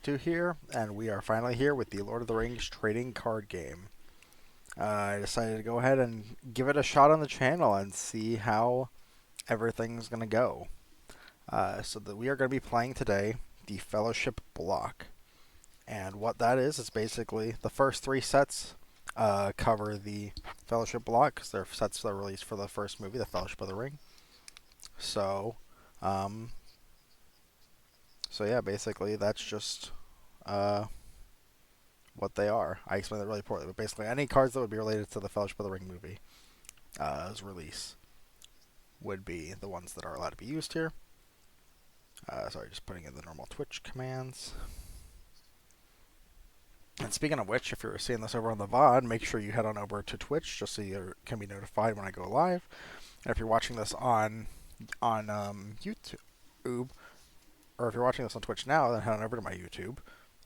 Two here, and we are finally here with the Lord of the Rings trading card game. I decided to go ahead and give it a shot on the channel and see how everything's going to go. We are going to be playing today the Fellowship Block. And what that is basically the first three sets cover the Fellowship Block, because they're sets that are released for the first movie, The Fellowship of the Ring. So, um, yeah, basically that's just what they are. I explained that really poorly, but basically any cards that would be related to the Fellowship of the Ring movie as release would be the ones that are allowed to be used here. Sorry, just putting in the normal Twitch commands. And speaking of which, if you're seeing this over on the VOD, make sure you head on over to Twitch just so you can be notified when I go live. And if you're watching this on YouTube, or if you're watching this on Twitch now, then head on over to my YouTube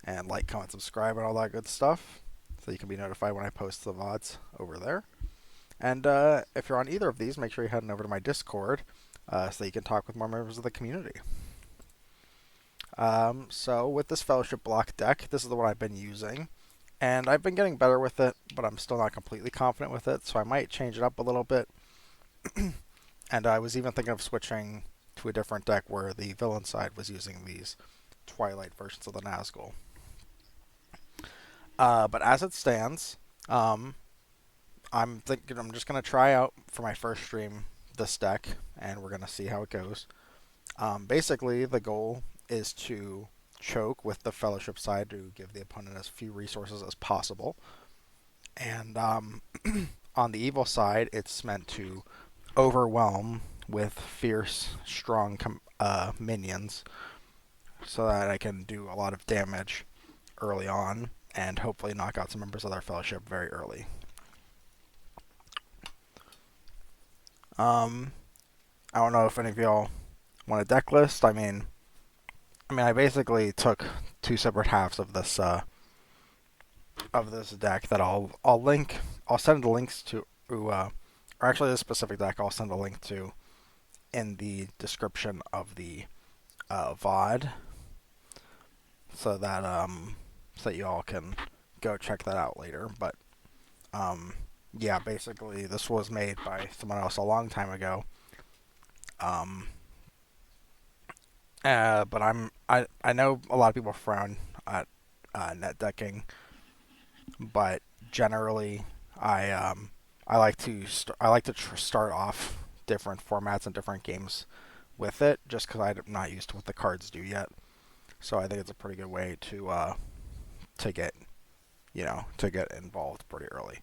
and like, comment, subscribe, and all that good stuff, so you can be notified when I post the VODs over there. And if you're on either of these, make sure you're heading over to my Discord so you can talk with more members of the community. So with this Fellowship Block deck, this is the one I've been using, and I've been getting better with it, but I'm still not completely confident with it, so I might change it up a little bit. And I was even thinking of switching to a different deck where the villain side was using these Twilight versions of the Nazgul. But as it stands, I'm thinking I'm just going to try out for my first stream this deck, and we're going to see how it goes. Basically, the goal is to choke with the Fellowship side to give the opponent as few resources as possible. And on the evil side, it's meant to overwhelm with fierce, strong minions so that I can do a lot of damage early on and hopefully knock out some members of their Fellowship very early. I don't know if any of y'all want a deck list. I mean, I basically took two separate halves of this deck that I'll link. I'll send the links to, or actually this specific deck I'll send a link to in the description of the VOD, so that you all can go check that out later. But yeah, basically this was made by someone else a long time ago. But I know a lot of people frown at net decking, but generally I like to start off different formats and different games with it, just because I'm not used to what the cards do yet. So I think it's a pretty good way to get involved pretty early.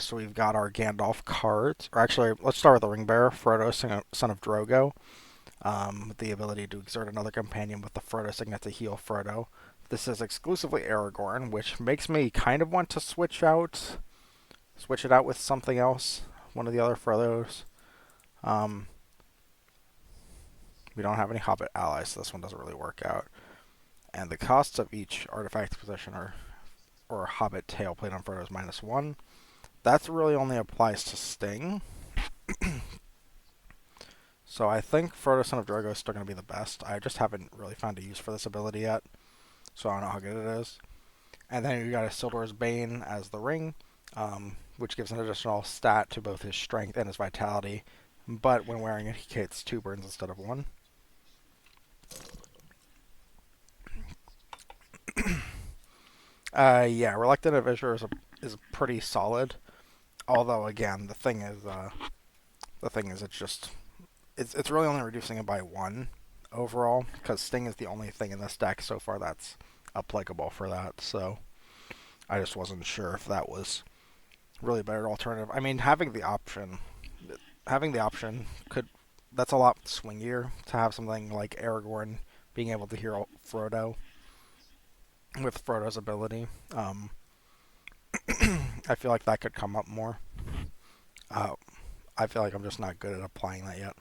So we've got our Gandalf cards, or actually, let's start with the Ring Bearer, Frodo, son of Drogo, with the ability to exert another companion with the Frodo signet to heal Frodo. This is exclusively Aragorn, which makes me kind of want to switch it out with something else, one of the other Frodos. We don't have any Hobbit allies, so this one doesn't really work out. And the costs of each artifact possession or Hobbit tail played on Frodo is -1. That really only applies to Sting. So I think Frodo, son of Drogo is still going to be the best. I just haven't really found a use for this ability yet, so I don't know how good it is. And then you got Isildur's Bane as the ring, which gives an additional stat to both his strength and his vitality. But when wearing it, he gets 2 burns instead of 1. Yeah, Reluctant Adventurer is pretty solid. Although again, the thing is it's really only reducing it by 1 overall, because Sting is the only thing in this deck so far that's applicable for that. So I just wasn't sure if that was really a better alternative. I mean, having the option that's a lot swingier to have something like Aragorn being able to heal Frodo with Frodo's ability. I feel like that could come up more. I feel like I'm just not good at applying that yet.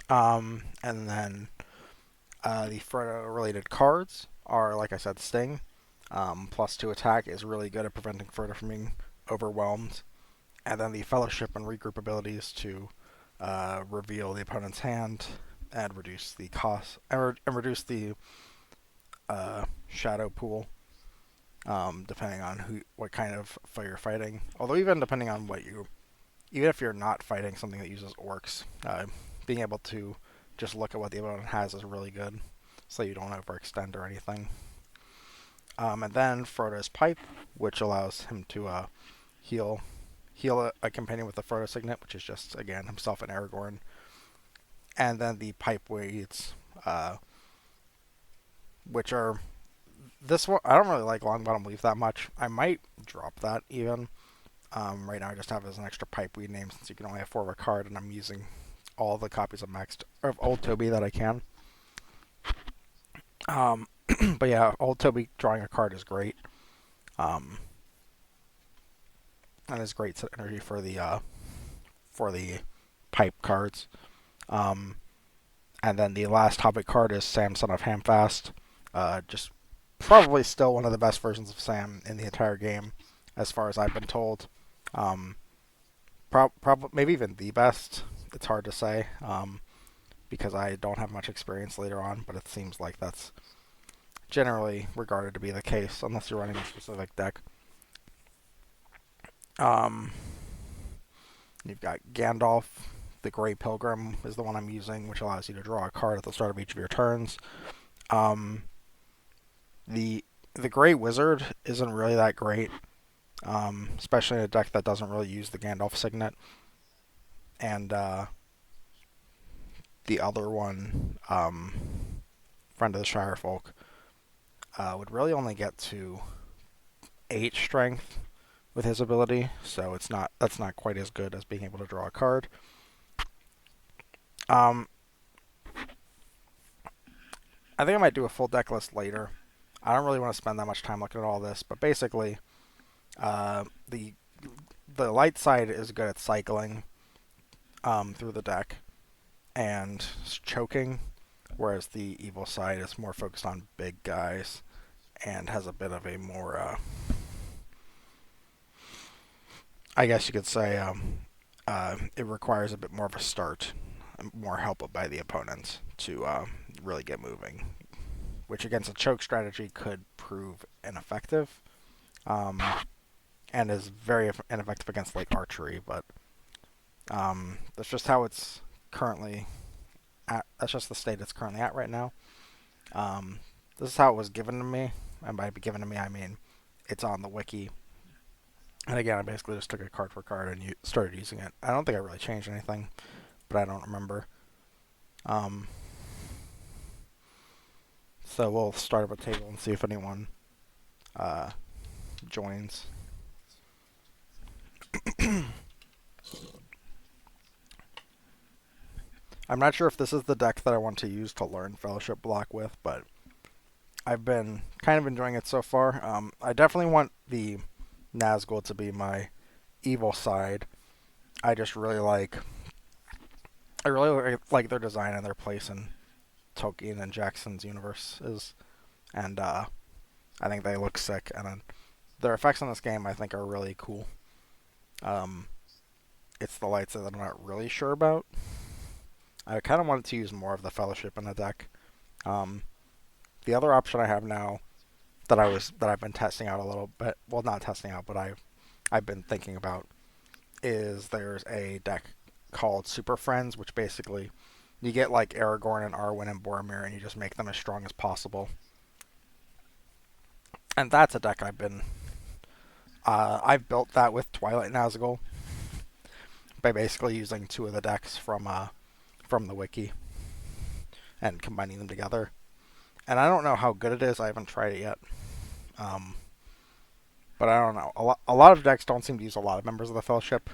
And then the Frodo-related cards are, like I said, Sting. +2 attack is really good at preventing Frodo from being overwhelmed. And then the Fellowship and Regroup abilities to reveal the opponent's hand and reduce the cost and reduce the shadow pool, depending on what kind of fight you're fighting. Although even depending on even if you're not fighting something that uses orcs, being able to just look at what the opponent has is really good, so you don't overextend or anything. And then Frodo's Pipe, which allows him to heal a companion with the Frodo Signet, which is just again himself and Aragorn. And then the Pipe Weeds, which are this one. I don't really like Longbottom Leaf that much. I might drop that even. Right now, I just have it as an extra Pipe Weed name since you can only have 4 of a card, and I'm using all the copies of Old Toby that I can. But yeah, Old Toby drawing a card is great. Um, and is great energy for the pipe cards. Um, and then the last Hobbit card is Sam, Son of Hamfast. Just probably still one of the best versions of Sam in the entire game, as far as I've been told. Maybe even the best. It's hard to say because I don't have much experience later on, but it seems like that's generally regarded to be the case, unless you're running a specific deck. You've got Gandalf, the Grey Pilgrim is the one I'm using, which allows you to draw a card at the start of each of your turns. The Grey Wizard isn't really that great, especially in a deck that doesn't really use the Gandalf Signet. And the other one, Friend of the Shirefolk, would really only get to 8 strength with his ability, so that's not quite as good as being able to draw a card. I think I might do a full deck list later. I don't really want to spend that much time looking at all this, but basically, the light side is good at cycling through the deck and choking, whereas the evil side is more focused on big guys and has a bit of a more, I guess you could say, it requires a bit more of a start, more help by the opponent to really get moving, which against a choke strategy could prove ineffective, and is very ineffective against like archery, but that's just how it's currently at. That's just the state it's currently at right now. This is how it was given to me, and by given to me I mean it's on the wiki. And again, I basically just took it card for card and started using it. I don't think I really changed anything, but I don't remember. So we'll start up a table and see if anyone joins. I'm not sure if this is the deck that I want to use to learn Fellowship Block with, but I've been kind of enjoying it so far. I definitely want the Nazgul to be my evil side. I really like their design and their place in Tolkien and Jackson's universes, and I think they look sick, and their effects in this game I think are really cool. It's the lights that I'm not really sure about. I kind of wanted to use more of the Fellowship in the deck. The other option I have now that I've been testing out a little bit, well, not testing out, but I've been thinking about, is there's a deck called Super Friends, which basically you get like Aragorn and Arwen and Boromir, and you just make them as strong as possible. And that's a deck I've built that with Twilight Nazgul by basically using 2 of the decks from the wiki and combining them together. And I don't know how good it is. I haven't tried it yet. But I don't know. A lot of decks don't seem to use a lot of members of the Fellowship.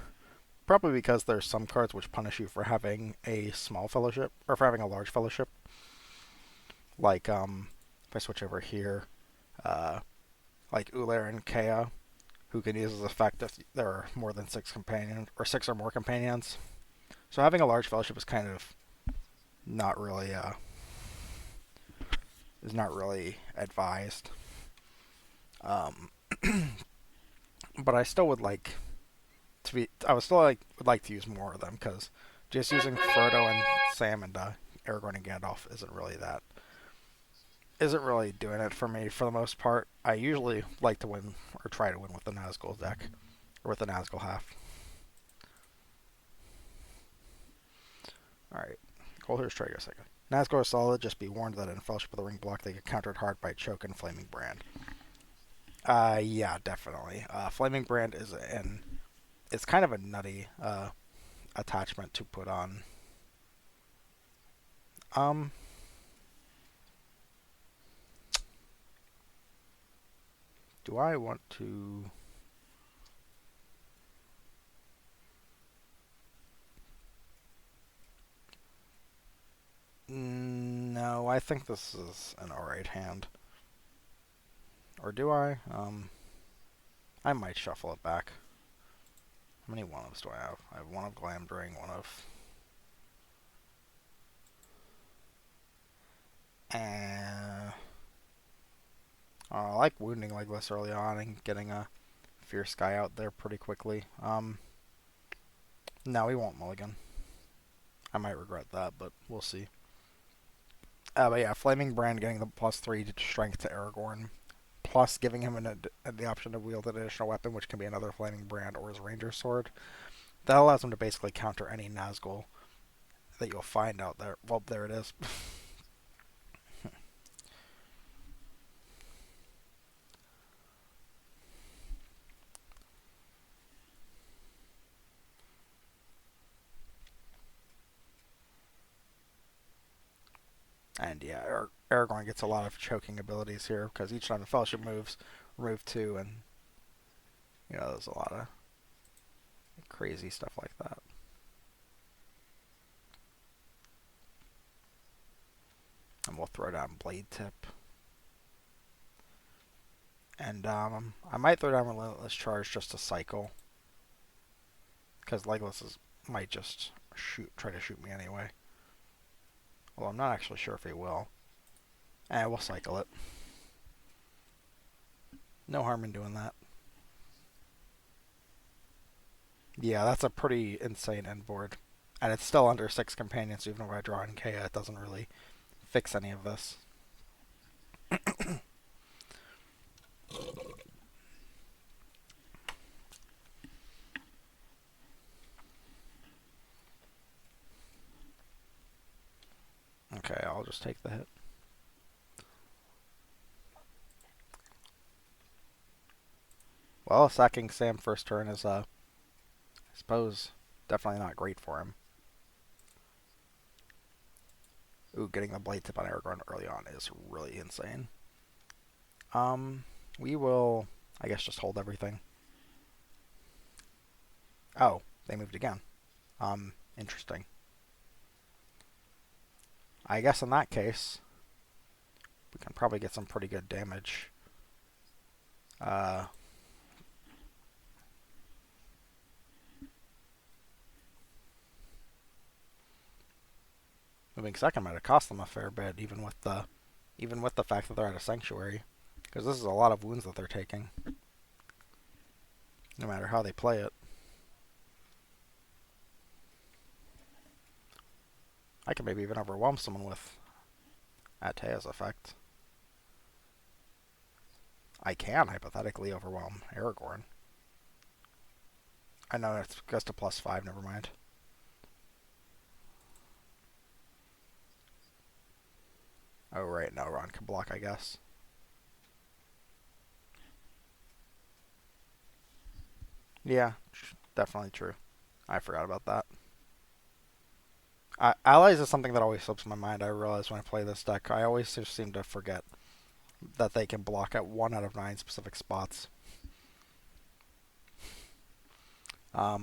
Probably because there's some cards which punish you for having a small Fellowship, or for having a large Fellowship. Like, if I switch over here, like Ular and Kea, who can use this effect if there are more than 6 companions, or 6 or more companions. So having a large Fellowship is kind of not really, is not really advised. But I still would like would like to use more of them, because just using Frodo and Sam and Aragorn and Gandalf isn't really doing it for me for the most part. I usually like to win or try to win with the Nazgul deck or with the Nazgul half. All right, Goldhurst Trago second. Nazgul is solid. Just be warned that in Fellowship of the Ring block they get countered hard by Choke and Flaming Brand. Yeah, definitely. Flaming Brand is it's kind of a nutty attachment to put on. Um, do I want to? No, I think this is an alright hand. Or do I? I might shuffle it back. How many one-ofs do I have? I have one of Glamdring, one of... I like wounding Legolas early on and getting a Fierce guy out there pretty quickly. No, he won't mulligan. I might regret that, but we'll see. But yeah, Flaming Brand getting the +3 strength to Aragorn, plus giving him the option to wield an additional weapon, which can be another Flaming Brand or his Ranger Sword. That allows him to basically counter any Nazgul that you'll find out there. Well, there it is. And yeah, Aragorn gets a lot of choking abilities here because each time the Fellowship moves, remove 2, and there's a lot of crazy stuff like that. And we'll throw down Blade Tip. And I might throw down Relentless Charge just to cycle. Because Legolas might just try to shoot me anyway. Well, I'm not actually sure if he will. And we'll cycle it. No harm in doing that. Yeah, that's a pretty insane end board. And it's still under 6 companions, so even if I draw in Kea, it doesn't really fix any of this. Okay, I'll just take the hit. Well, sacking Sam first turn is, I suppose, definitely not great for him. Ooh, getting the Blade Tip on Aragorn early on is really insane. We will, I guess, just hold everything. Oh, they moved again. Interesting. I guess in that case, we can probably get some pretty good damage. Moving second might have cost them a fair bit, even with the fact that they're at a sanctuary, because this is a lot of wounds that they're taking, no matter how they play it. I can maybe even overwhelm someone with Atea's effect. I can hypothetically overwhelm Aragorn. I know it goes to +5, never mind. Oh, right, no, Ron can block, I guess. Yeah, definitely true. I forgot about that. Allies is something that always slips my mind. I realize when I play this deck, I always just seem to forget that they can block at 1 out of 9 specific spots. I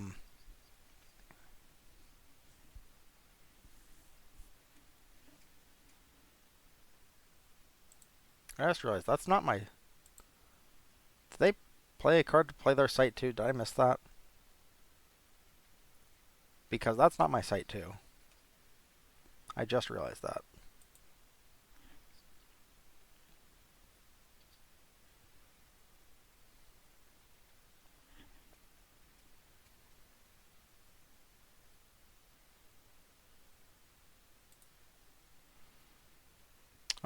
just realized that's not my... Did they play a card to play their Sight 2? Did I miss that? Because that's not my Sight 2. I just realized that.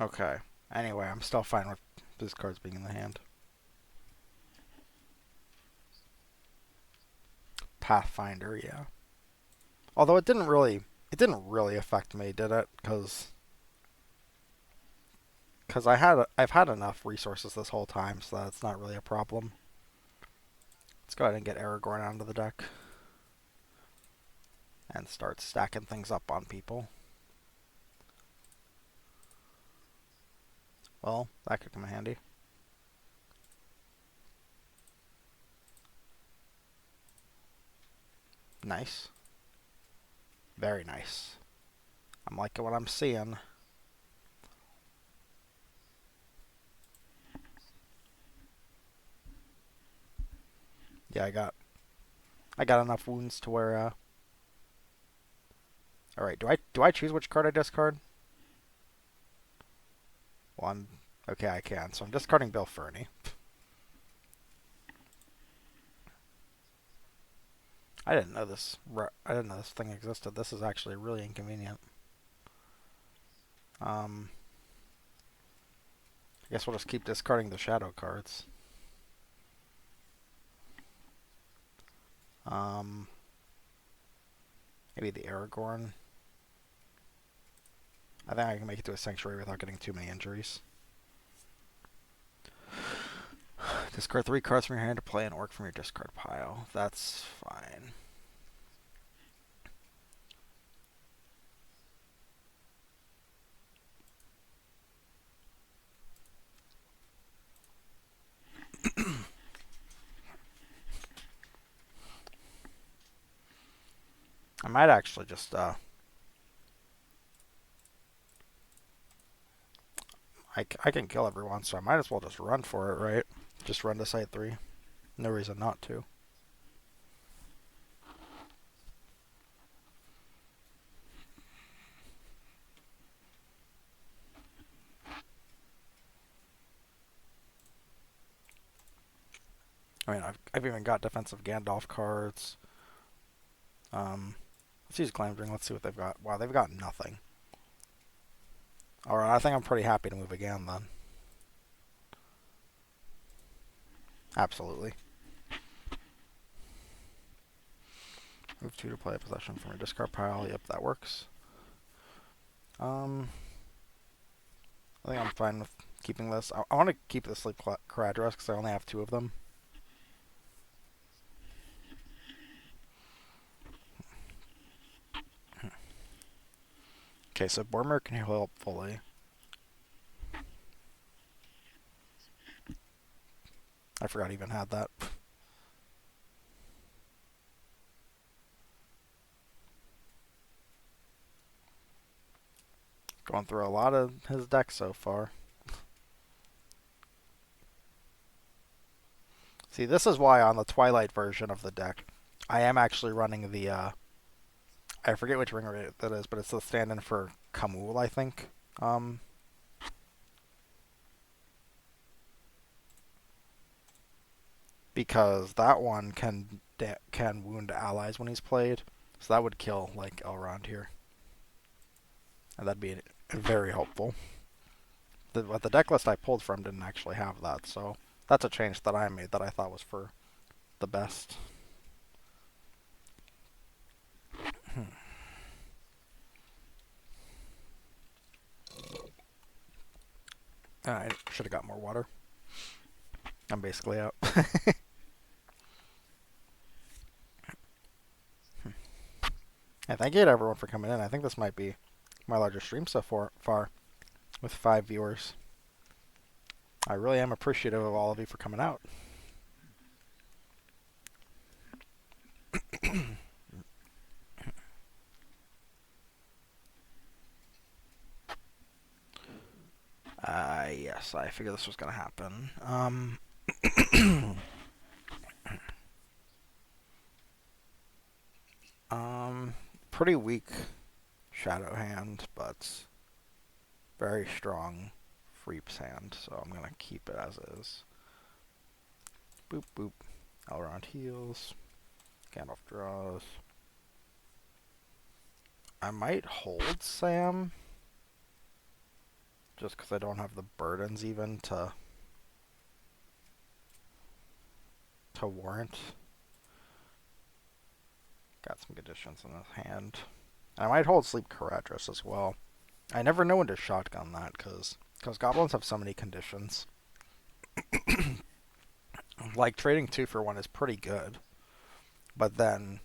Okay. Anyway, I'm still fine with these cards being in the hand. Pathfinder, yeah. Although it didn't really affect me, did it? Because I've had enough resources this whole time, so that's not really a problem. Let's go ahead and get Aragorn onto the deck and start stacking things up on people. Well, that could come in handy. Nice. Very nice. I'm liking what I'm seeing. Yeah, I got enough wounds to where all right, do I choose which card I discard? Well, I'm okay, I can. So I'm discarding Bill Ferny. I didn't know this. I didn't know this thing existed. This is actually really inconvenient. I guess we'll just keep discarding the shadow cards. Um, Maybe the Aragorn. I think I can make it to a sanctuary without getting too many injuries. Discard 3 cards from your hand to play an orc from your discard pile. That's fine. I might actually just I can kill everyone, so I might as well just run for it, right? Just run to site 3. No reason not to. I mean, I've even got defensive Gandalf cards. Let's use Glamdring. Let's see what they've got. Wow, they've got nothing. Alright, I think I'm pretty happy to move again then. Absolutely. Move 2 to play a possession from your discard pile. Yep, that works. I think I'm fine with keeping this. I want to keep the Sleep Caradhras because I only have 2 of them. Okay, so Boromir can heal up fully. I forgot I even had that. Going through a lot of his deck so far. See, this is why on the Twilight version of the deck, I am actually running the, I forget which ring rate that is, but it's the stand-in for Khamûl, I think. Because that one can wound allies when he's played, so that would kill like Elrond here, and that'd be very helpful. But the deck list I pulled from didn't actually have that, so that's a change that I made that I thought was for the best. I should have got more water. I'm basically out. And thank you to everyone for coming in. I think this might be my largest stream so far with 5 viewers. I really am appreciative of all of you for coming out. Yes, I figured this was going to happen. Pretty weak shadow hand, but very strong Freep's hand, so I'm going to keep it as is. Boop, boop. Elrond heals. Gandalf draws. I might hold Sam. just because I don't have the burdens even to warrant. Got some conditions in his hand. I might hold Sleep Caradris as well. I never know when to shotgun that because goblins have so many conditions. Like trading 2 for 1 is pretty good, but then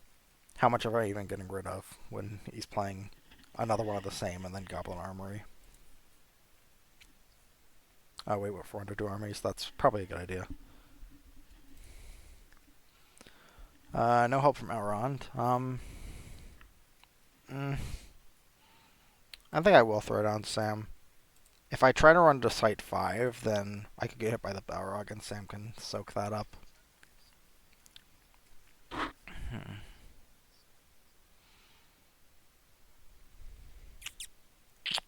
how much am I even getting rid of when he's playing another one of the same and then Goblin Armory? Oh wait, what 400 armies? That's probably a good idea. No help from Elrond. I think I will throw down Sam. If I try to run to Site 5, then I could get hit by the Balrog and Sam can soak that up.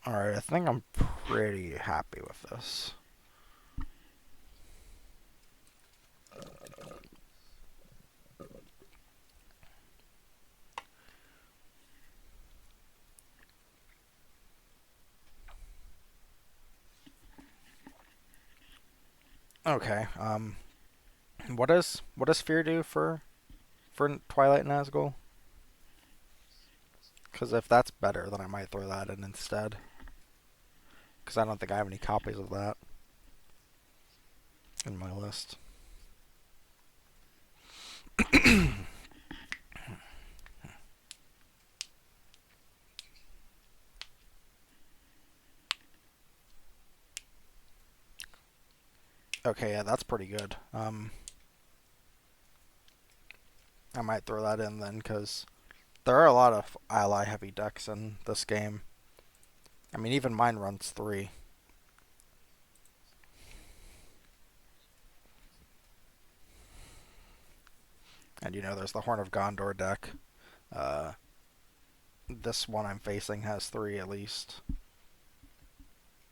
Alright, I think I'm pretty happy with this. Okay, what does Fear do for Twilight Nazgul? Because if that's better, then I might throw that in instead. Because I don't think I have any copies of that in my list. Okay, yeah, that's pretty good. I might throw that in then, because there are a lot of ally heavy decks in this game. I mean, even mine runs 3. And there's the Horn of Gondor deck. This one I'm facing has 3 at least.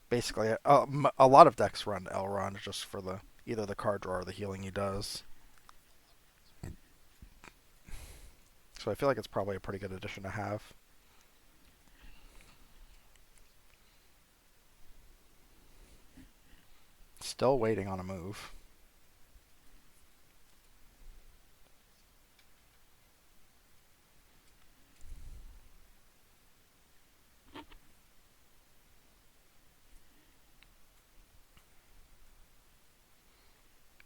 Basically, a lot of decks run Elrond just for either the card draw or the healing he does. So I feel like it's probably a pretty good addition to have. Still waiting on a move.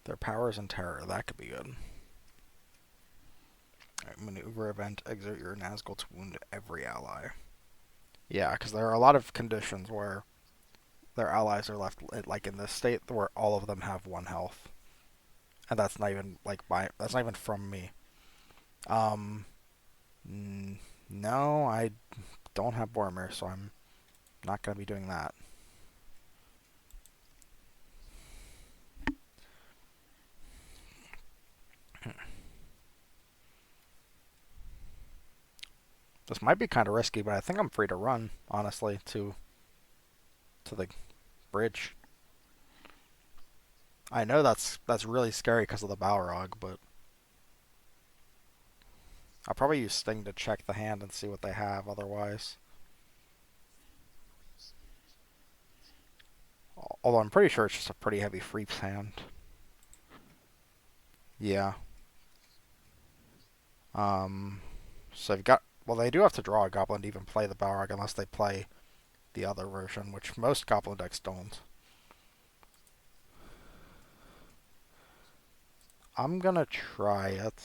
Their powers and terror, that could be good. Right, maneuver event, exert your Nazgul to wound every ally. Yeah, because there are a lot of conditions where their allies are left like in this state where all of them have 1 health, and that's not even that's not even from me. No, I don't have Boromir, so I'm not gonna be doing that. This might be kind of risky, but I think I'm free to run, honestly, to the bridge. I know that's really scary because of the Balrog, but I'll probably use Sting to check the hand and see what they have otherwise. Although I'm pretty sure it's just a pretty heavy Freep's hand. Yeah. So you've got... Well, they do have to draw a Goblin to even play the Balrog unless they play the other version, which most Goblin decks don't. I'm gonna try it.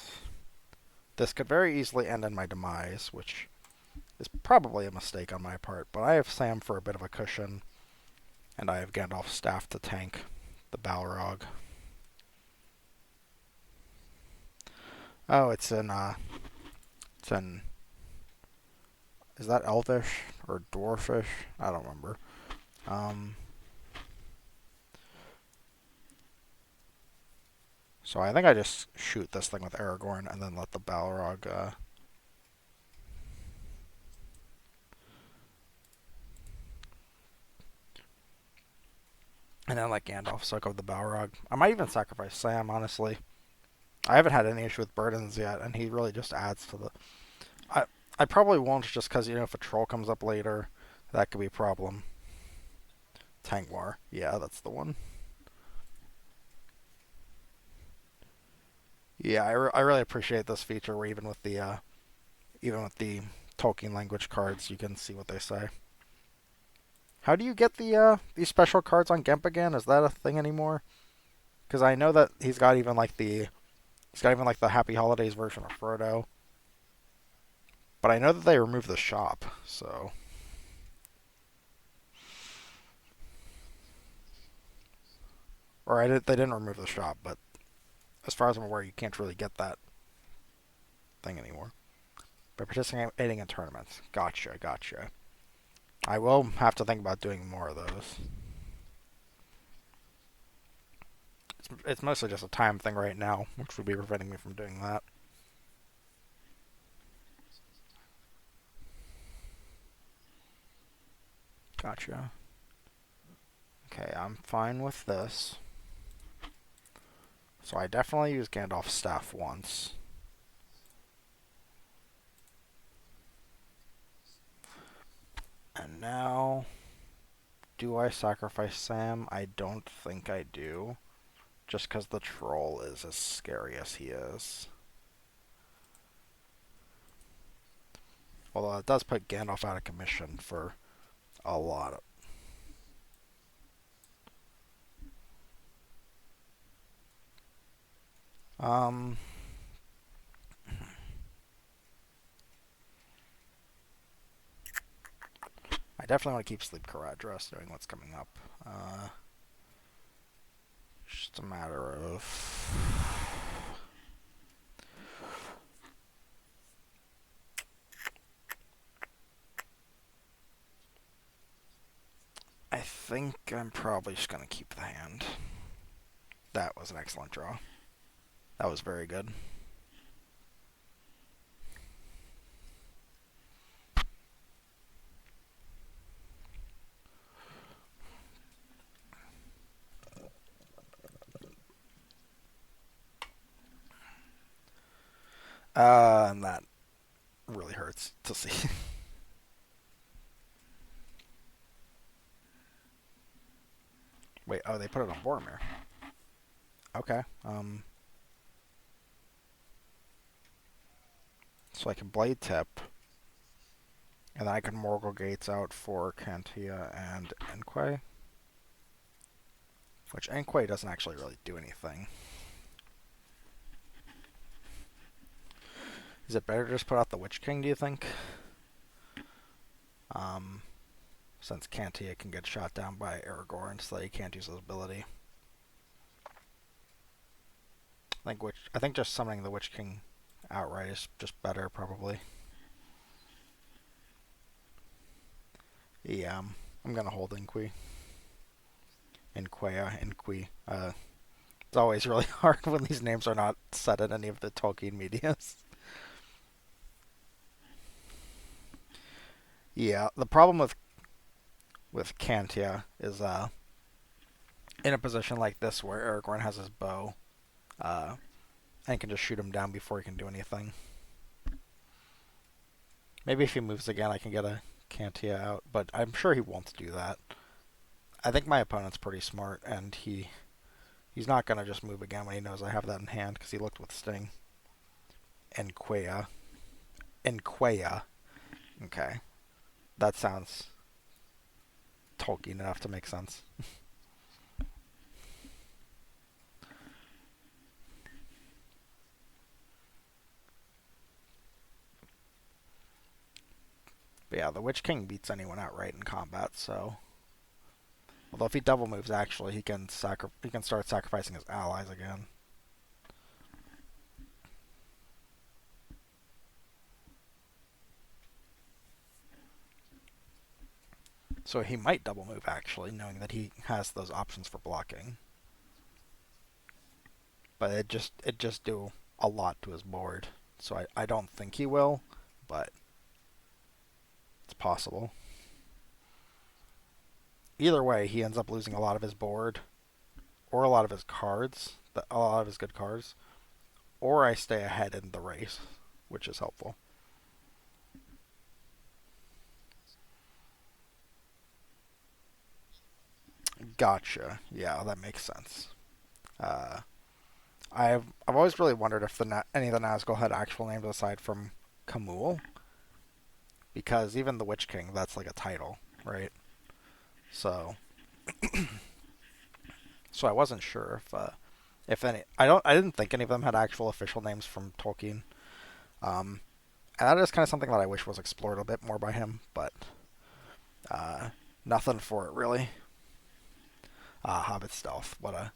This could very easily end in my demise, which is probably a mistake on my part, but I have Sam for a bit of a cushion, and I have Gandalf's staff to tank the Balrog. Oh, it's in, is that Elvish or Dwarfish? I don't remember. So I think I just shoot this thing with Aragorn and then let the Balrog, and then let Gandalf soak up the Balrog. I might even sacrifice Sam, honestly. I haven't had any issue with burdens yet, and he really just adds to the... I probably won't just because, if a troll comes up later, that could be a problem. Tangwar. Yeah, that's the one. Yeah, I really appreciate this feature where even with the Tolkien language cards, you can see what they say. How do you get these special cards on Gemp again? Is that a thing anymore? Because I know that he's got even like the Happy Holidays version of Frodo, but I know that they removed the shop. So, they didn't remove the shop, but as far as I'm aware, you can't really get that thing anymore by participating in tournaments. Gotcha, gotcha. I will have to think about doing more of those. It's mostly just a time thing right now, which would be preventing me from doing that. Gotcha. Okay, I'm fine with this. So I definitely used Gandalf's staff once. And now, do I sacrifice Sam? I don't think I do. Just because the troll is as scary as he is. Although it does put Gandalf out of commission for a lot of... Um, I definitely want to keep Sleep Caradhras, knowing what's coming up. Just a matter of... I think I'm probably just going to keep the hand. That was an excellent draw. That was very good. And that really hurts to see. Wait, oh, they put it on Boromir. Okay. So I can Blade Tip, and then I can Morgul Gates out for Cantia and Enquay. Which Enquay doesn't actually really do anything. Is it better to just put out the Witch King, do you think? Um, since Cantia can get shot down by Aragorn, so that he can't use his ability. I think just summoning the Witch King outright is just better, probably. Yeah, I'm gonna hold Enquy. Enquy. It's always really hard when these names are not said in any of the Tolkien medias. Yeah, the problem with Cantia is in a position like this where Aragorn has his bow, uh, and can just shoot him down before he can do anything. Maybe if he moves again, I can get a Cantia out, but I'm sure he won't do that. I think my opponent's pretty smart, and he's not gonna just move again when he knows I have that in hand because he looked with Sting. Enquaya. Enquaya. Okay, that sounds Tolkien enough to make sense. But yeah, the Witch King beats anyone outright in combat, so... Although if he double moves, actually, he can start sacrificing his allies again. So he might double move, actually, knowing that he has those options for blocking. But it just do a lot to his board. So I don't think he will, but it's possible. Either way, he ends up losing a lot of his board, or a lot of his cards, a lot of his good cards, or I stay ahead in the race, which is helpful. Gotcha. Yeah, that makes sense. Uh, I've always really wondered if any of the Nazgul had actual names aside from Kamul, because even the Witch King, that's like a title, right? So I wasn't sure if any. I didn't think any of them had actual official names from Tolkien. Um, and that is kind of something that I wish was explored a bit more by him, but uh, nothing for it really. Hobbit stealth. What a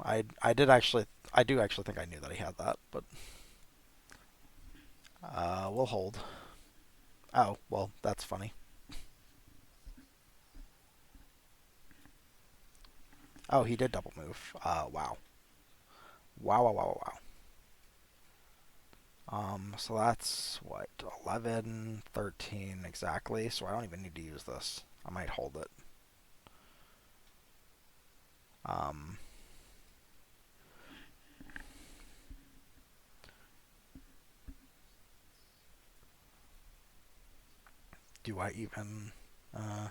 I do actually think I knew that he had that, but we'll hold. Oh well, that's funny. Oh, he did double move. Wow. Wow, wow, wow, wow. So that's what 11, 13 exactly. So I don't even need to use this. I might hold it. Um, do I even? Uh,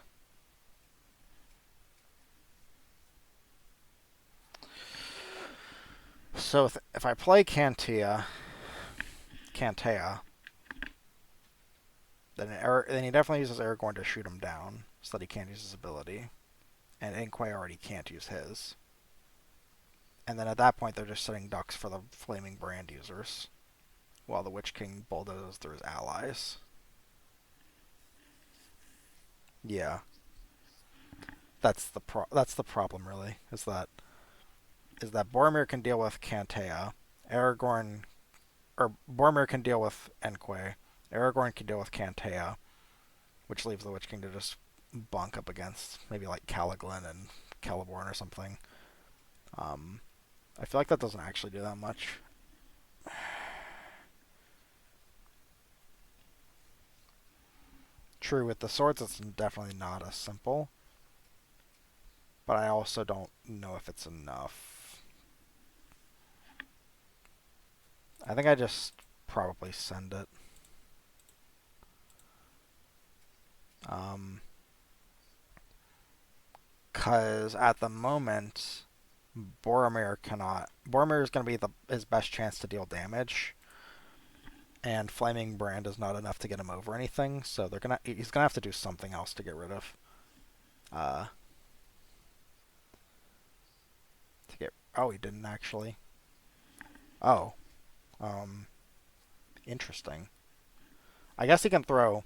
so if I play Cantea, then he definitely uses Aragorn to shoot him down, so that he can't use his ability, and Inquay already can't use his. And then at that point, they're just setting ducks for the Flaming Brand users, while the Witch King bulldozes through his allies. Yeah, that's the problem really. Is that Boromir can deal with Cantea, Aragorn or Boromir can deal with Enquay, Aragorn can deal with Cantea, which leaves the Witch King to just bonk up against maybe like Calaglin and Celeborn or something. Um, I feel like that doesn't actually do that much. True, with the swords, it's definitely not as simple, but I also don't know if it's enough. I think I just probably send it. Um, Cause at the moment, Boromir is going to be his best chance to deal damage, and Flaming Brand is not enough to get him over anything. So he's gonna have to do something else to get rid of. Uh, oh, he didn't actually. Oh, um, interesting. I guess he can throw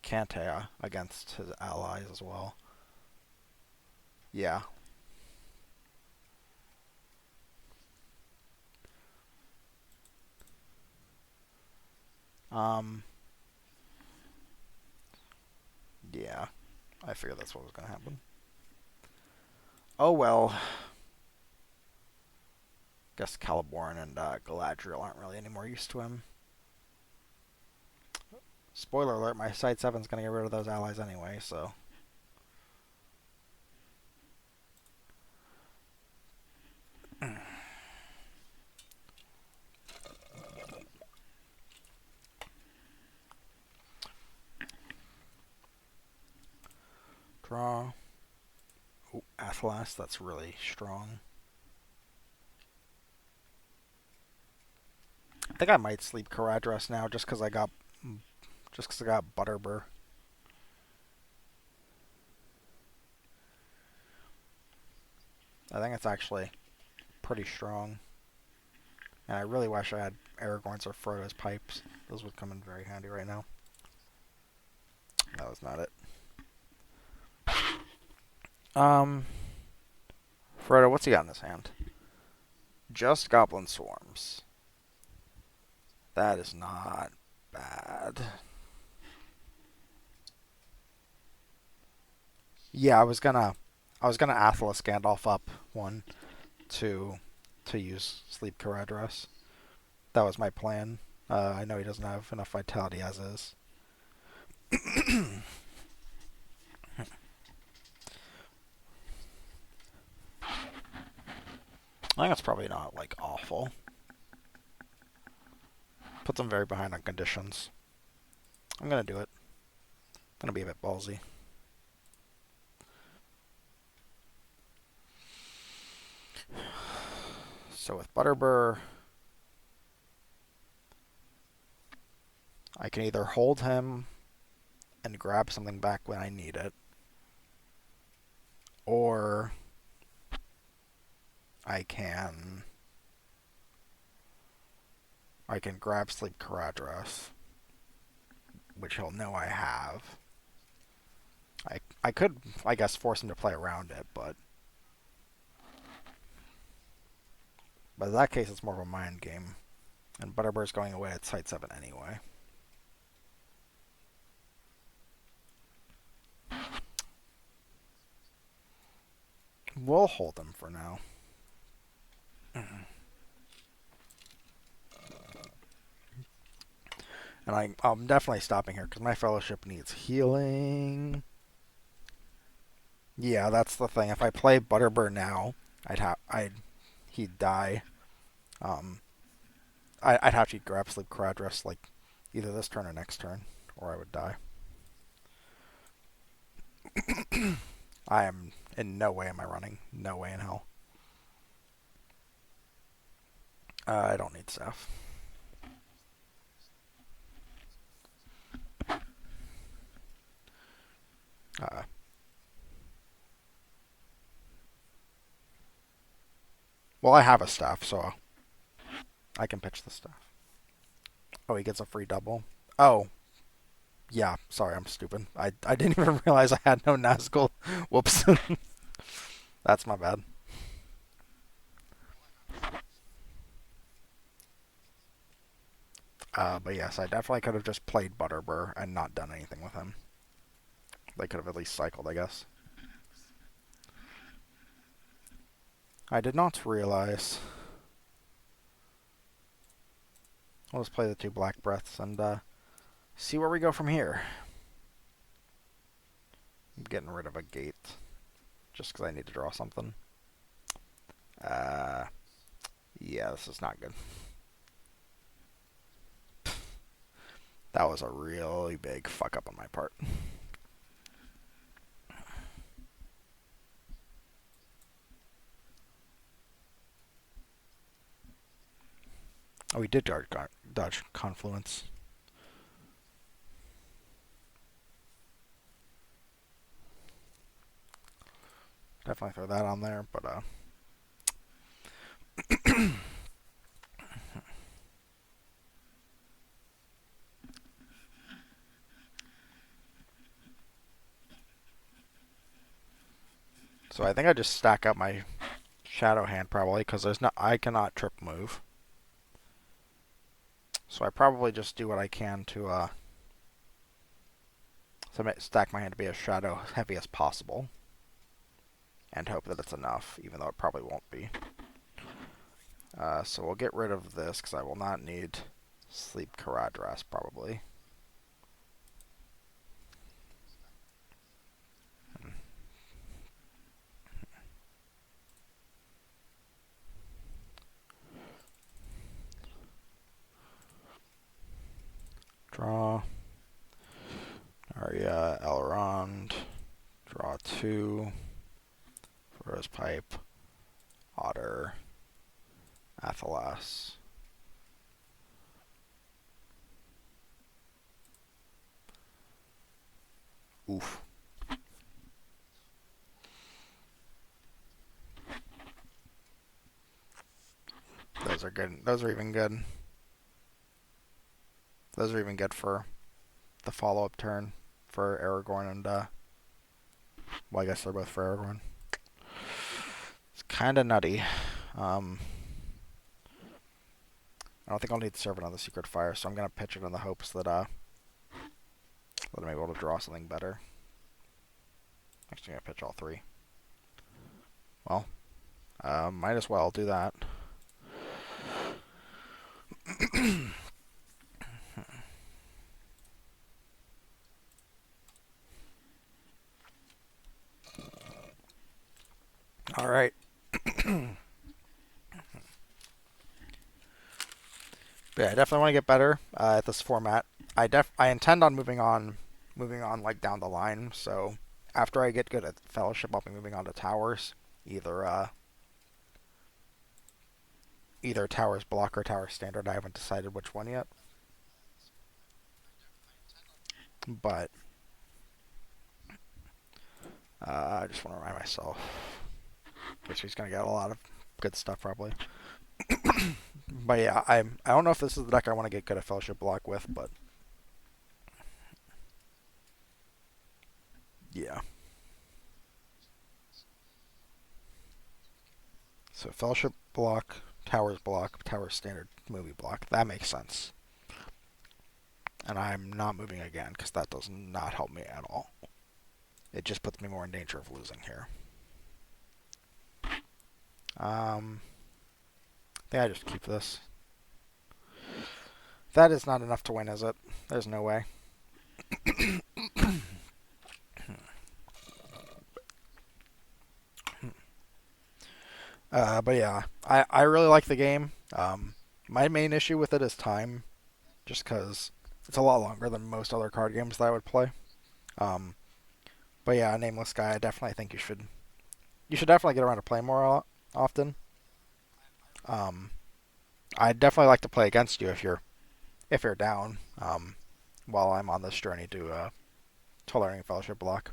Cantea against his allies as well. Yeah. Um, yeah. I figured that's what was gonna happen. Oh well. Guess Celeborn and Galadriel aren't really any more use to him. Spoiler alert: my Side Seven's gonna get rid of those allies anyway. So. Draw. Ooh, Athelas, that's really strong. I think I might sleep Caradhras now just because I got Butterbur. I think it's actually pretty strong. And I really wish I had Aragorn's or Frodo's pipes. Those would come in very handy right now. That was not it. Um, Frodo, what's he got in his hand? Just Goblin Swarms. That is not bad. Yeah, I was gonna Athelas Gandalf up one to use Sleep Caradhras. That was my plan. I know he doesn't have enough vitality as is. I think that's probably not like awful. Puts them very behind on conditions. I'm gonna do it. Gonna be a bit ballsy. So with Butterbur, I can either hold him and grab something back when I need it, or I can grab Sleep Caradhras, which he'll know I have. I could, I guess, force him to play around it, but in that case, it's more of a mind game. And Butterbur's going away at Site 7 anyway. We'll hold him for now. And I'm definitely stopping here because my fellowship needs healing. Yeah, that's the thing. If I play Butterbur now, he'd die. Um, I'd have to grab Sleep Caradhras like either this turn or next turn, or I would die. I am in no way am I running. No way in hell. I don't need staff. Uh, well, I have a staff, so I can pitch the staff. Oh, he gets a free double. Oh, yeah. Sorry, I'm stupid. I didn't even realize I had no Nazgul. Whoops. That's my bad. But yes, I definitely could have just played Butterbur and not done anything with him. They could have at least cycled, I guess. I did not realize. I'll just play the 2 Black Breaths and see where we go from here. I'm getting rid of a gate just because I need to draw something. Yeah, this is not good. That was a really big fuck up on my part. Oh, we did dodge Confluence. Definitely throw that on there, but so I think I just stack up my Shadow Hand probably because I cannot trip move. So I probably just do what I can to stack my hand to be as shadow heavy as possible. And hope that it's enough, even though it probably won't be. So we'll get rid of this, because I will not need Sleep Caradhras, probably. Draw. Arya, Elrond. Draw 2. Rose Pipe. Otter. Athelas. Oof. Those are good. Those are even good. Those are even good for the follow-up turn for Aragorn and, well, I guess they're both for Aragorn. It's kind of nutty. I don't think I'll need to serve another Secret Fire, so I'm going to pitch it in the hopes that, that I'm able to draw something better. Actually, I'm going to pitch all 3. Well, might as well do that. All right. Yeah, I definitely want to get better at this format. I intend on moving on like down the line. So after I get good at Fellowship, I'll be moving on to Towers. Either either Towers Block or Tower Standard. I haven't decided which one yet. But I just want to remind myself, which he's going to get a lot of good stuff probably. But yeah, I don't know if this is the deck I want to get good at Fellowship Block with, but yeah. So Fellowship Block, Towers Standard, Movie Block. That makes sense. And I'm not moving again because that does not help me at all. It just puts me more in danger of losing here. I think I just keep this. That is not enough to win, is it? There's no way. But yeah, I really like the game. My main issue with it is time, just because it's a lot longer than most other card games that I would play. Um, but yeah, Nameless Sky, I definitely think you should definitely get around to play more often. Um, I'd definitely like to play against you if you're down. While I'm on this journey to learning Fellowship Block.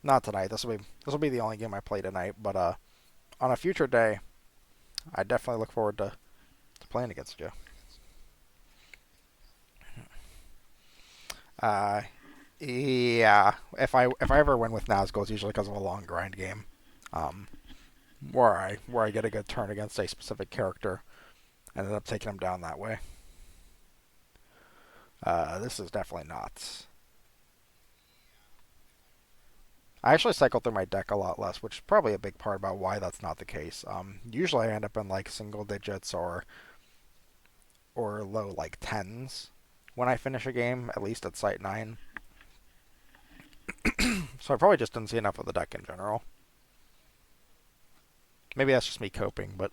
Not tonight. This will be the only game I play tonight. But on a future day, I definitely look forward to playing against you. Uh, yeah. If I ever win with Nazgul, it's usually because of a long grind game, um, where I get a good turn against a specific character and end up taking him down that way. This is definitely not. I actually cycle through my deck a lot less, which is probably a big part about why that's not the case. Usually I end up in like single digits or low like tens when I finish a game, at least at Site 9. So I probably just didn't see enough of the deck in general. Maybe that's just me coping, but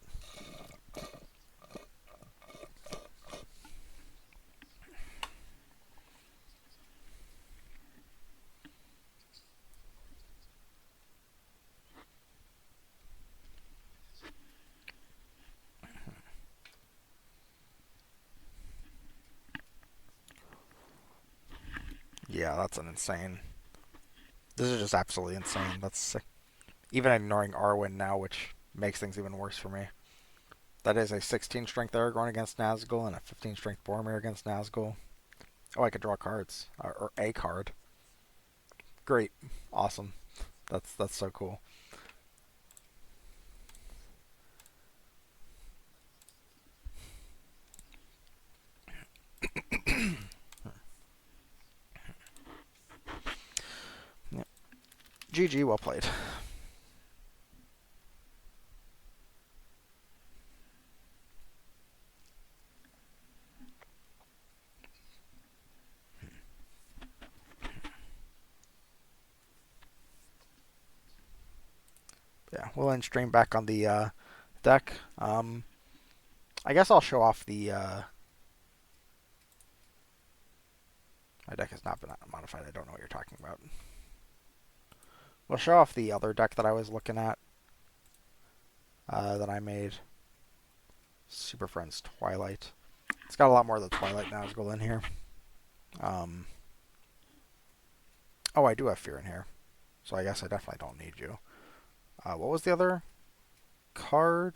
yeah, that's an insane. This is just absolutely insane. That's sick. Even ignoring Arwen now, which makes things even worse for me. That is a 16 strength Aragorn against Nazgul and a 15 strength Boromir against Nazgul. Oh, I could draw cards or a card. Great, awesome. That's so cool. Yeah. GG, well played. Yeah, we'll end stream back on the deck. I guess I'll show off the. My deck has not been modified. I don't know what you're talking about. We'll show off the other deck that I was looking at that I made. Super Friends Twilight. It's got a lot more of the Twilight Nazgul in here. Um, oh, I do have Fear in here. So I guess I definitely don't need you. What was the other card?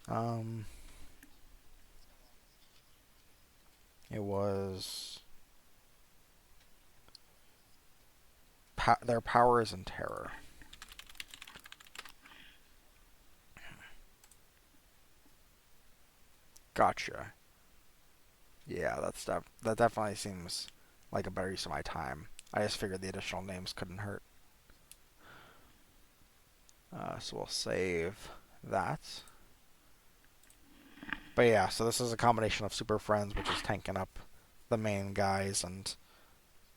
Um, it was their power is in terror. Gotcha. Yeah, that definitely seems like a better use of my time. I just figured the additional names couldn't hurt. So we'll save that. But yeah, so this is a combination of Super Friends, which is tanking up the main guys, and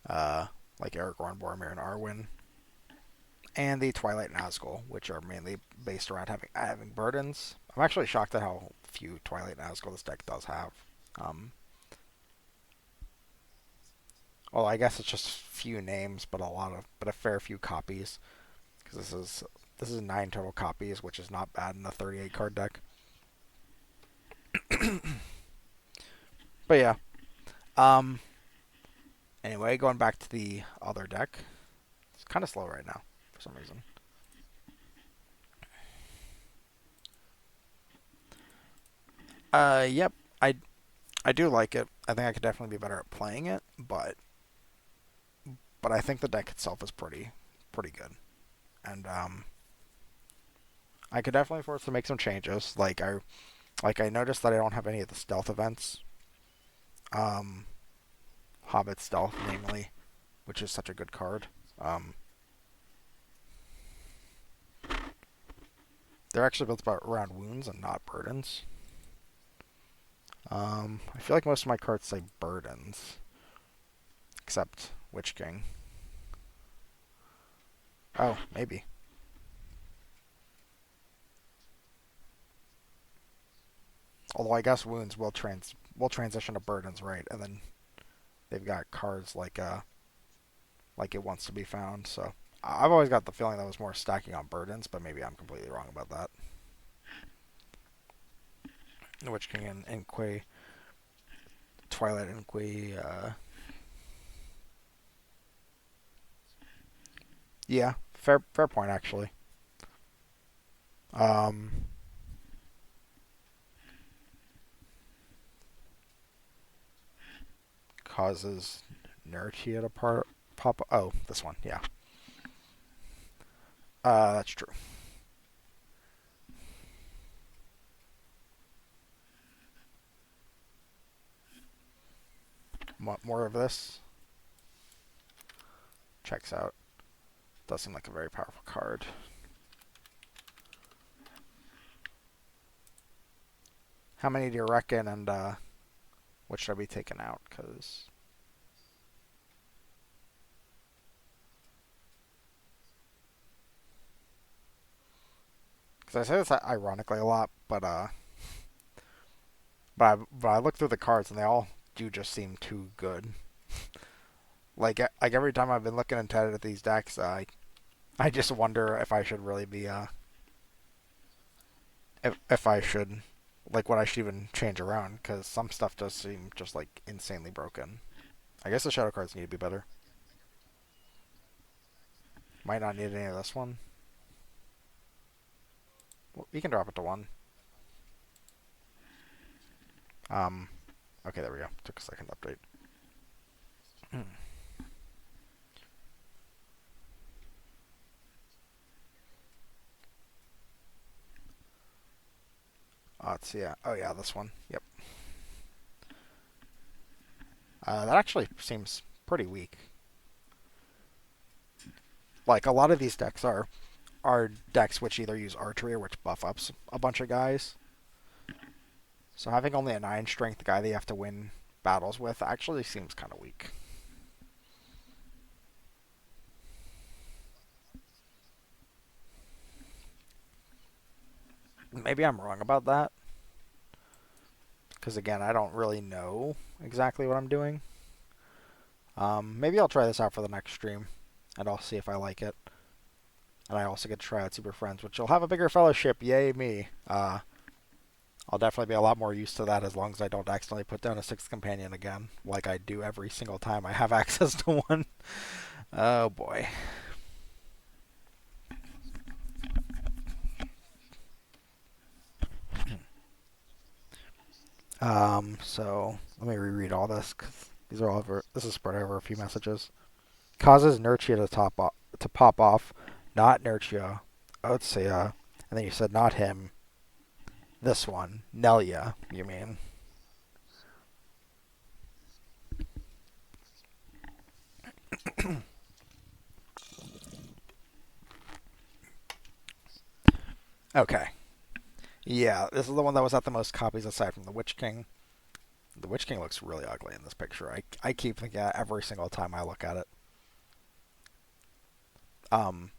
uh, like Aragorn, Boromir, and Arwen, and the Twilight Nazgul, which are mainly based around having burdens. I'm actually shocked at how few Twilight Nazgul this deck does have. Um, well, I guess it's just few names, but a fair few copies, because this is 9 total copies, which is not bad in the 38 card deck. But yeah. Um. Anyway, going back to the other deck. It's kind of slow right now for some reason. Yep. I do like it. I think I could definitely be better at playing it, but I think the deck itself is pretty good. And I could definitely force to make some changes. I noticed that I don't have any of the stealth events. Um, Hobbit Stealth, namely, which is such a good card. Um, they're actually built around wounds and not burdens. I feel like most of my cards say burdens, except Witch King. Oh, maybe. Although I guess wounds will transition to burdens, right? And then they've got cards like it wants to be found. So I've always got the feeling that was more stacking on burdens, but maybe I'm completely wrong about that. Witch King and Inquay, Twilight Inquay. Yeah, fair point actually. Um, Causes Nertia to pop. Oh, this one. Yeah, that's true. More of this checks out. Does seem like a very powerful card. How many do you reckon, and what should I be taking out? Cause I say this ironically a lot, but I look through the cards and they all do just seem too good. Like every time I've been looking into it at these decks, I just wonder if I should really be if I should like what I should even change around because some stuff does seem just like insanely broken. I guess the shadow cards need to be better. Might not need any of this one. Well, we can drop it to one. Um, okay, there we go. Took a second to update. Let's see. Yeah. Oh yeah, this one. Yep. That actually seems pretty weak. Like a lot of these decks are decks which either use archery or which buff ups a bunch of guys. So having only a 9 strength guy that you have to win battles with actually seems kind of weak. Maybe I'm wrong about that. Because again, I don't really know exactly what I'm doing. Maybe I'll try this out for the next stream, and I'll see if I like it. And I also get to try out Super Friends, which will have a bigger fellowship. Yay me! I'll definitely be a lot more used to that as long as I don't accidentally put down a 6th companion again, like I do every single time I have access to one. Oh boy. So let me reread all this because these are all over. This is spread over a few messages. Causes Nertia to pop off, not Nertia. Let's see. And then you said not him. This one, Nelia. You mean? Okay. Yeah, this is the one that was at the most copies aside from the Witch King. The Witch King looks really ugly in this picture. I keep thinking that every single time I look at it. Um,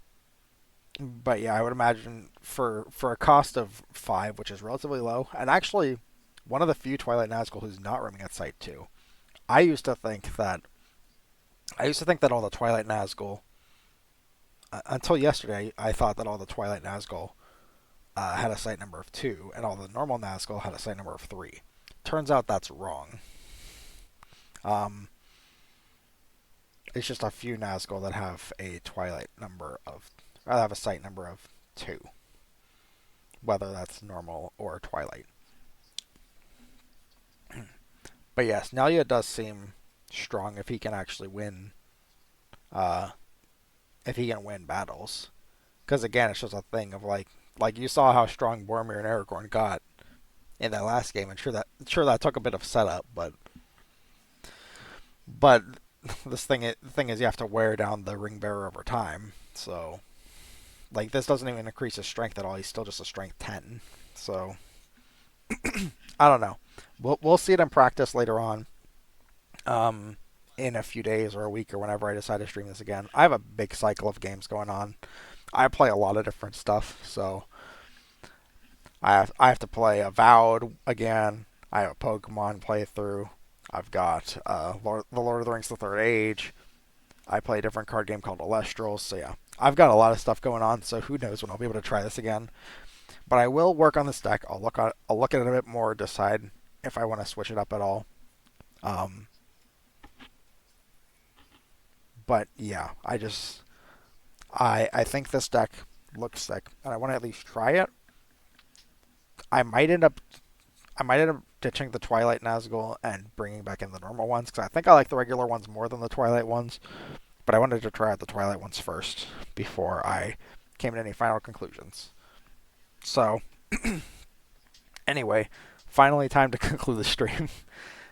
but yeah, I would imagine for a cost of 5, which is relatively low, and actually one of the few Twilight Nazgul who's not roaming at site too. I used to think that I used to think that all the Twilight Nazgul until yesterday I thought that all the Twilight Nazgul had a site number of 2, and all the normal Nazgul had a site number of 3. turns out that's wrong. Um, it's just a few Nazgul that have a twilight number of, or have a sight number of 2, whether that's normal or twilight. But yes, Nelia does seem strong if he can actually win. Uh, if he can win battles, because again, it's just a thing of like you saw how strong Boromir and Aragorn got in that last game, and sure that took a bit of setup, but the thing is you have to wear down the ring bearer over time. So like this doesn't even increase his strength at all. He's still just a strength 10. So I don't know. We'll see it in practice later on. In a few days or a week or whenever I decide to stream this again. I have a big cycle of games going on. I play a lot of different stuff, so I have to play Avowed again. I have a Pokemon playthrough. I've got the Lord of the Rings: The Third Age. I play a different card game called Alestrals. So yeah, I've got a lot of stuff going on. So who knows when I'll be able to try this again. But I will work on this deck. I'll look at it a bit more, decide if I want to switch it up at all. Um, but yeah, I think this deck looks sick, and I want to at least try it. I might end up I might end up ditching the Twilight Nazgul and bringing back in the normal ones because I think I like the regular ones more than the Twilight ones. But I wanted to try out the Twilight ones first before I came to any final conclusions. So anyway, finally time to conclude the stream.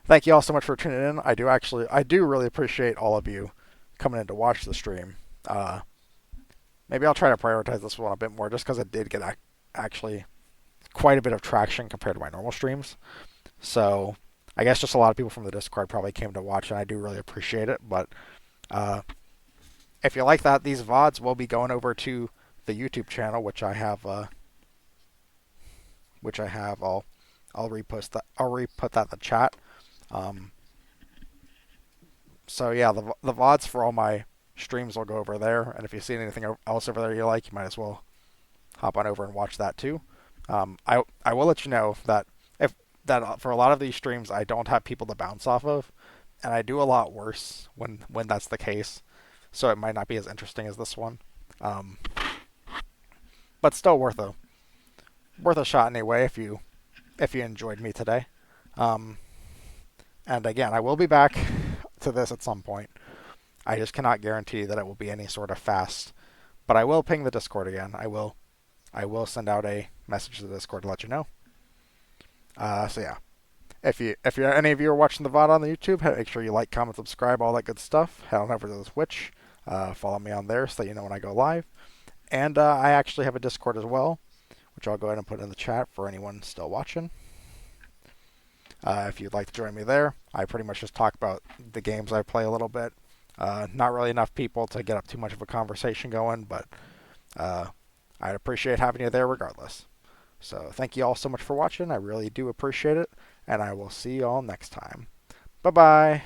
Thank you all so much for tuning in. I do really appreciate all of you coming in to watch the stream. Maybe I'll try to prioritize this one a bit more just because it did get actually quite a bit of traction compared to my normal streams. So I guess just a lot of people from the Discord probably came to watch, and I do really appreciate it. But uh, if you like that, these VODs will be going over to the YouTube channel, which I have. I'll repost that. I'll re-put that in the chat. Um, so yeah, the VODs for all my streams will go over there, and if you see anything else over there you like, you might as well hop on over and watch that too. I will let you know that if that for a lot of these streams I don't have people to bounce off of, and I do a lot worse when that's the case. So it might not be as interesting as this one, but still worth a shot anyway if you enjoyed me today. Um, and again, I will be back to this at some point. I just cannot guarantee that it will be any sort of fast, but I will ping the Discord again. I will send out a message to the Discord to let you know. So yeah, if you any of you are watching the VOD on the YouTube, make sure you like, comment, subscribe, all that good stuff. Head on over to the Twitch, follow me on there so that you know when I go live. And I actually have a Discord as well, which I'll go ahead and put in the chat for anyone still watching. If you'd like to join me there, I pretty much just talk about the games I play a little bit. Not really enough people to get up too much of a conversation going, but I'd appreciate having you there regardless. So thank you all so much for watching. I really do appreciate it, and I will see you all next time. Bye-bye.